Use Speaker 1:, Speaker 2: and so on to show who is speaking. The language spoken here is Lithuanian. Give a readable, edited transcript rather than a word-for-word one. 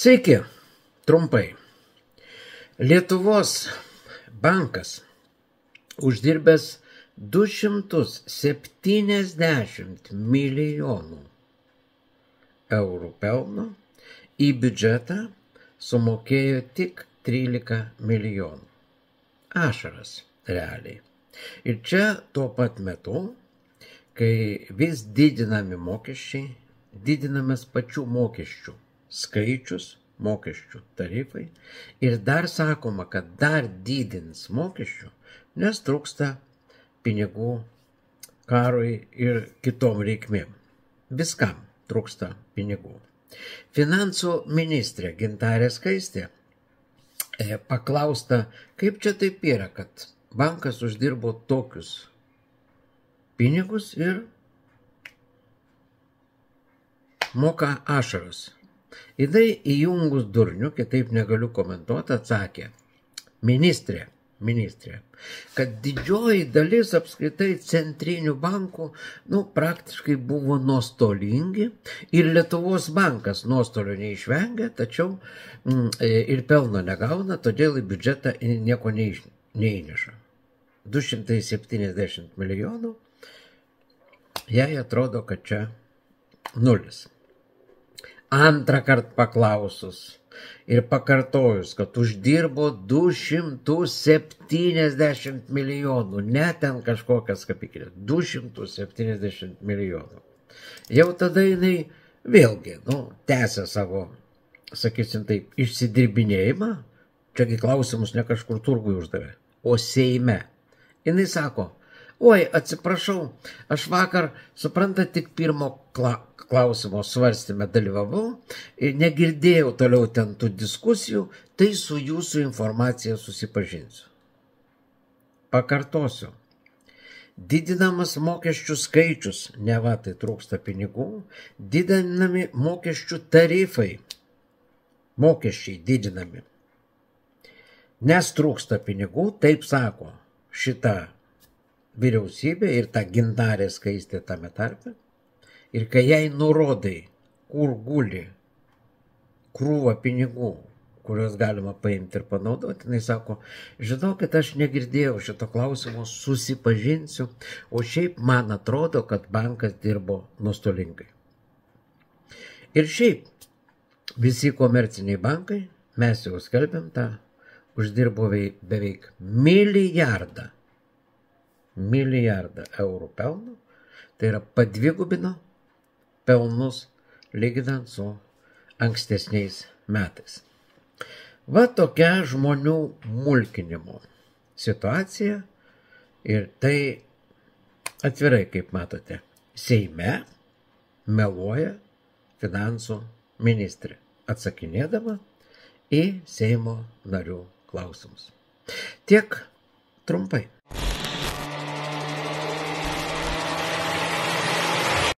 Speaker 1: Sveiki, trumpai. Lietuvos bankas uždirbęs 270 milijonų eurų pelno į biudžetą sumokėjo tik 13 milijonų. Ašaras realiai. Ir čia tuo pat metu, kai vis didinami mokesčiai, didinamas pačių mokesčių skaičius, mokesčių tarifai ir dar sakoma, kad dar didins mokesčių, nes trūksta pinigų karui ir kitom reikmėm. Viskam trūksta pinigų. Finansų ministrė Gintarė Skaistė paklausta, kaip čia taip yra, kad bankas uždirbo tokius pinigus ir moka ašaras. Jinai įjungus durnių, kitaip negaliu komentuoti, atsakė, ministrė, kad didžioji dalis apskritai centrinių bankų praktiškai buvo nuostolingi ir Lietuvos bankas nuostolio neišvengia, tačiau ir pelno negauna, todėl į biudžetą nieko neįneša. 270 milijonų, jai atrodo, kad čia nulis. Antrą kartą paklausus ir pakartojus, kad uždirbo 270 milijonų, ne ten kažkokias kapikės, 270 milijonų. Jau tada jinai vėlgi, tęsia savo, sakysim taip, išsidirbinėjimą, čiagi klausimus ne kažkur turgui uždavė, o Seime. Jinai sako, oi, atsiprašau, aš vakar, suprantat, tik pirmo klausimo svarstyme dalyvavau ir negirdėjau toliau ten tų diskusijų, tai su jūsų informacija susipažinsiu. Pakartosiu. Didinamas mokesčių skaičius, neva tai trūksta pinigų, didinami mokesčių tarifai, mokesčiai didinami. Nes trūksta pinigų, taip sako šita vyriausybė ir ta Gintarė Skaistė tame tarpe. Ir kai jai nurodai, kur guli krūva pinigų, kuriuos galima paimti ir panaudoti, jinai sako, žinokit, aš negirdėjau šito klausimo, susipažinsiu, o šiaip man atrodo, kad bankas dirbo nuostolingai. Ir šiaip visi komerciniai bankai, mes jau skelbėm tą, uždirbo beveik milijardą eurų pelno, tai yra padvigubino pelnus lyginant su ankstesniais metais. Va tokia žmonių mulkinimo situacija ir tai atvirai, kaip matote, Seime meluoja finansų ministrė, atsakinėdama į Seimo narių klausimus. Tiek trumpai.